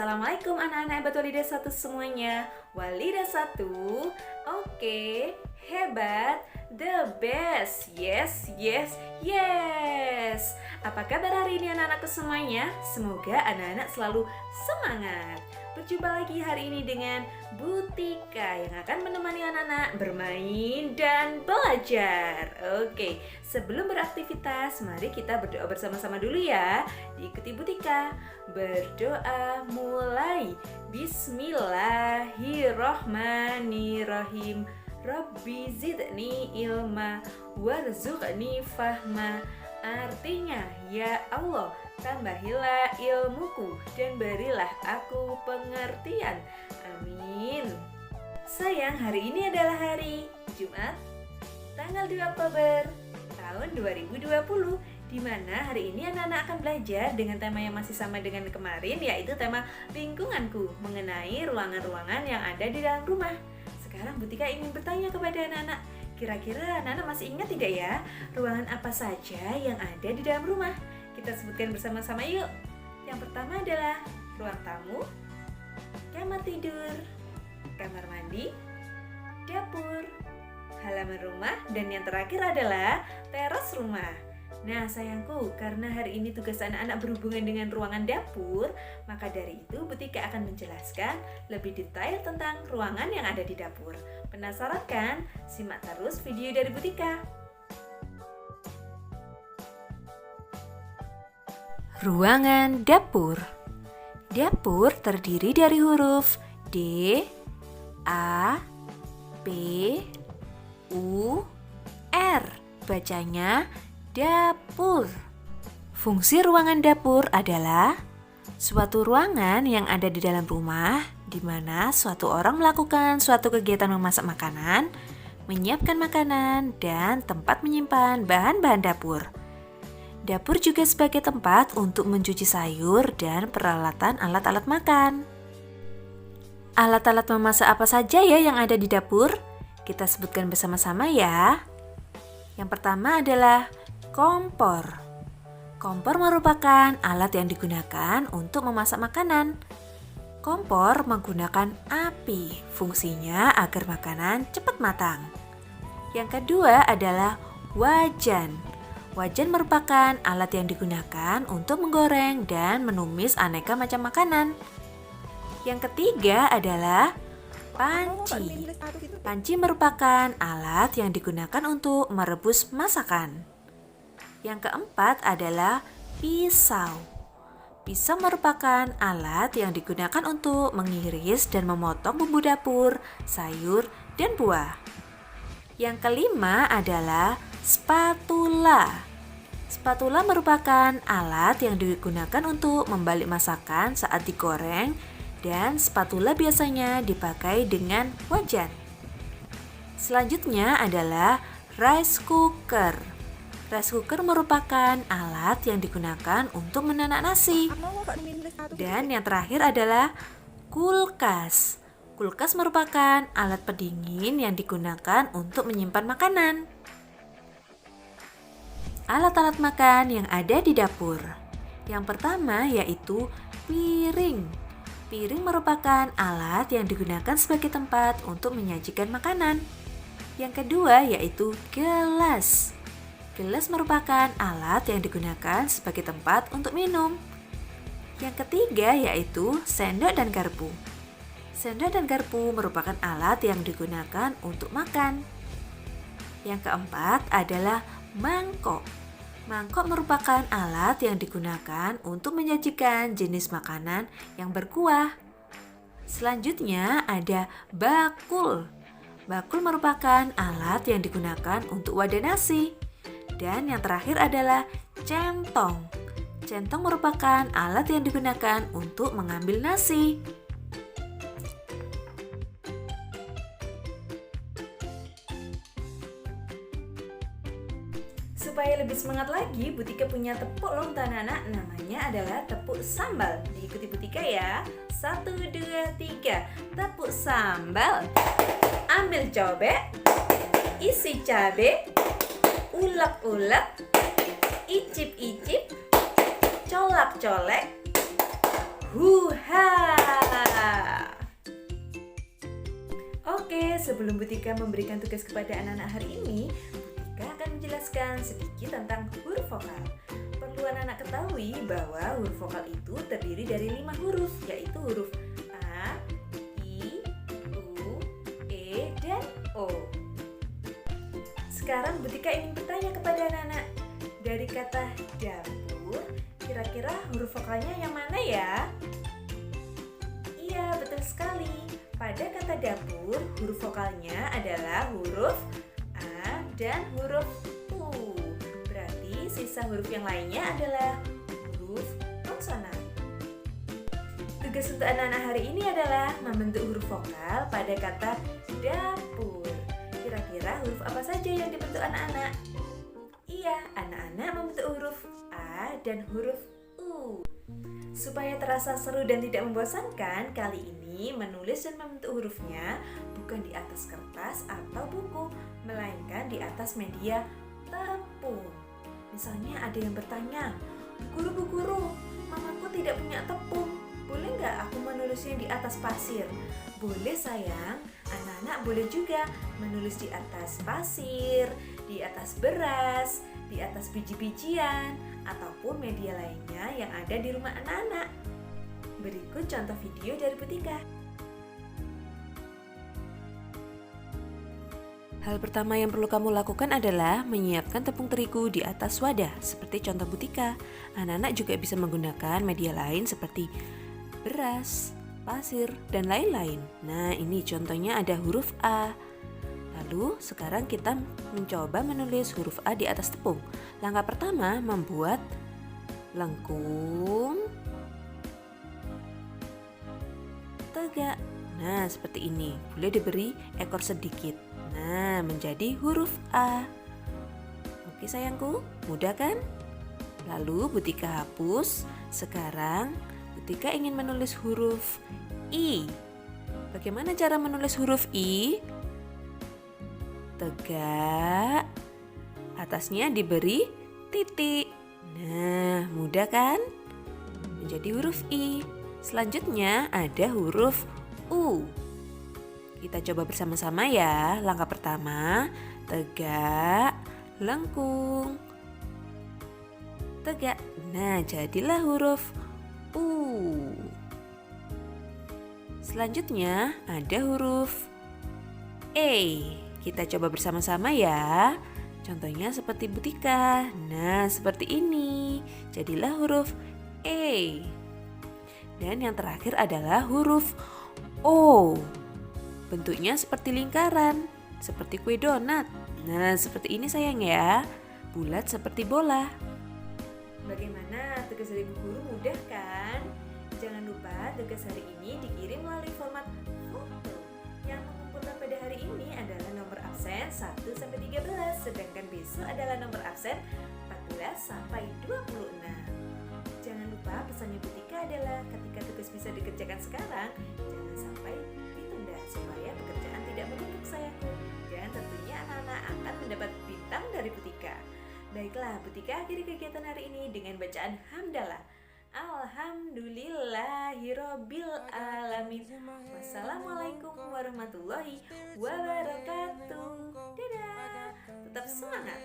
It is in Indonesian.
Assalamualaikum anak-anak hebat Walidah 1 semuanya. Walidah 1, oke, hebat, the best. Yes. Apa kabar hari ini anak-anakku semuanya? Semoga anak-anak selalu semangat. Berjumpa lagi hari ini dengan Butika yang akan menemani anak-anak bermain dan belajar. Oke, sebelum beraktivitas, mari kita berdoa bersama-sama dulu ya. Diikuti Butika. Berdoa mulai. Bismillahirrohmanirrohim. Rabbi zidni ilma warzuqni fahma. Artinya, ya Allah, tambahilah ilmuku dan berilah aku pengertian. Amin. Sayang, hari ini adalah hari Jumat, tanggal 2 Oktober tahun 2020, di mana hari ini anak-anak akan belajar dengan tema yang masih sama dengan kemarin, yaitu tema lingkunganku, mengenai ruangan-ruangan yang ada di dalam rumah. Sekarang Butika ingin bertanya kepada anak-anak, kira-kira anak-anak masih ingat tidak ya, ruangan apa saja yang ada di dalam rumah? Kita sebutkan bersama-sama yuk. Yang pertama adalah ruang tamu, kamar tidur, kamar mandi, dapur, halaman rumah, dan yang terakhir adalah teras rumah. Nah sayangku, karena hari ini tugas anak-anak berhubungan dengan ruangan dapur, maka dari itu Butika akan menjelaskan lebih detail tentang ruangan yang ada di dapur. Penasaran kan? Simak terus video dari Butika. Ruangan dapur. Dapur terdiri dari huruf D, A, P, U, R. Bacanya dapur. Fungsi ruangan dapur adalah suatu ruangan yang ada di dalam rumah di mana suatu orang melakukan suatu kegiatan memasak makanan, menyiapkan makanan, dan tempat menyimpan bahan-bahan dapur. Dapur juga sebagai tempat untuk mencuci sayur dan peralatan alat-alat makan. Alat-alat memasak apa saja ya yang ada di dapur? Kita sebutkan bersama-sama ya. Yang pertama adalah kompor. Kompor merupakan alat yang digunakan untuk memasak makanan. Kompor menggunakan api, fungsinya agar makanan cepat matang. Yang kedua adalah wajan. Wajan merupakan alat yang digunakan untuk menggoreng dan menumis aneka macam makanan. Yang ketiga adalah panci. Panci merupakan alat yang digunakan untuk merebus masakan. Yang keempat adalah pisau. Pisau merupakan alat yang digunakan untuk mengiris dan memotong bumbu dapur, sayur, dan buah. Yang kelima adalah spatula. Spatula merupakan alat yang digunakan untuk membalik masakan saat digoreng, dan spatula biasanya dipakai dengan wajan. Selanjutnya adalah rice cooker. Rice cooker merupakan alat yang digunakan untuk menanak nasi. Dan yang terakhir adalah kulkas. Kulkas merupakan alat pendingin yang digunakan untuk menyimpan makanan. Alat-alat makan yang ada di dapur. Yang pertama yaitu piring. Piring merupakan alat yang digunakan sebagai tempat untuk menyajikan makanan. Yang kedua yaitu gelas. Gelas merupakan alat yang digunakan sebagai tempat untuk minum. Yang ketiga yaitu sendok dan garpu. Sendok dan garpu merupakan alat yang digunakan untuk makan. Yang keempat adalah mangkok. Mangkok merupakan alat yang digunakan untuk menyajikan jenis makanan yang berkuah. Selanjutnya ada bakul. Bakul merupakan alat yang digunakan untuk wadah nasi. Dan yang terakhir adalah centong. Centong merupakan alat yang digunakan untuk mengambil nasi. Supaya lebih semangat lagi, Butika punya tepuk loh untuk anak-anak. Namanya adalah tepuk sambal. Diikuti Butika ya. 1, 2, 3. Tepuk sambal. Ambil cobek, isi cabai, ulek-ulek, icip-icip, colak-colek, Huha! Oke, sebelum Butika memberikan tugas kepada anak-anak hari ini, Butika akan menjelaskan sedikit tentang huruf vokal. Perlu anak-anak ketahui bahwa huruf vokal itu terdiri dari 5 huruf, yaitu huruf A, I, U, E, dan O. Sekarang Butika ingin bertanya kepada anak-anak, dari kata dapur, kira-kira huruf vokalnya yang mana ya? Iya, betul sekali. Pada kata dapur, huruf vokalnya adalah huruf A dan huruf U. Berarti sisa huruf yang lainnya adalah huruf konsonan. Tugas untuk anak-anak hari ini adalah membentuk huruf vokal pada kata dapur. Kira-kira huruf apa saja yang dibentuk anak-anak? Iya, anak-anak membentuk huruf A dan huruf U. Supaya terasa seru dan tidak membosankan, kali ini menulis dan membentuk hurufnya bukan di atas kertas atau buku, melainkan di atas media tepung. Misalnya ada yang bertanya, "Guru, Bu Guru, mamaku tidak punya tepung. Boleh nggak aku menulisnya di atas pasir?" Boleh sayang, anak-anak boleh juga menulis di atas pasir, di atas beras, di atas biji-bijian, ataupun media lainnya yang ada di rumah anak-anak. Berikut contoh video dari Butika. Hal pertama yang perlu kamu lakukan adalah menyiapkan tepung terigu di atas wadah, seperti contoh Butika. Anak-anak juga bisa menggunakan media lain seperti beras, pasir, dan lain-lain. Nah, ini contohnya ada huruf A. Lalu, sekarang kita mencoba menulis huruf A di atas tepung. Langkah pertama, membuat lengkung tegak. Nah, seperti ini. Boleh diberi ekor sedikit. Nah, menjadi huruf A. Oke sayangku, mudah kan? Lalu Butika hapus. Sekarang Butika ingin menulis huruf I. Bagaimana cara menulis huruf I? Tegak, atasnya diberi titik. Nah, mudah kan? Menjadi huruf I. Selanjutnya ada huruf U. Kita coba bersama-sama ya. Langkah pertama, tegak, lengkung, tegak. Nah, jadilah huruf U. Selanjutnya ada huruf E. Kita coba bersama-sama ya. Contohnya seperti Butika. Nah, seperti ini. Jadilah huruf E. Dan yang terakhir adalah huruf O. Bentuknya seperti lingkaran, seperti kue donat. Nah, seperti ini sayang ya. Bulat seperti bola. Bagaimana tugas dari Bu Guru, mudah kan? Jangan lupa tugas hari ini dikirim melalui format foto. Yang mengumpulkan pada hari ini adalah nomor absen 1-13, sedangkan besok adalah nomor absen 14-26. Jangan lupa pesannya Butika adalah ketika tugas bisa dikerjakan sekarang, jangan sampai ditunda supaya pekerjaan tidak menumpuk sayangku. Dan tentunya anak-anak akan mendapat bintang dari Butika. Baiklah, Butika akhiri kegiatan hari ini dengan bacaan hamdalah. Alhamdulillahirabbil alamin. Wassalamualaikum warahmatullahi wabarakatuh. Dadah. Tetap semangat.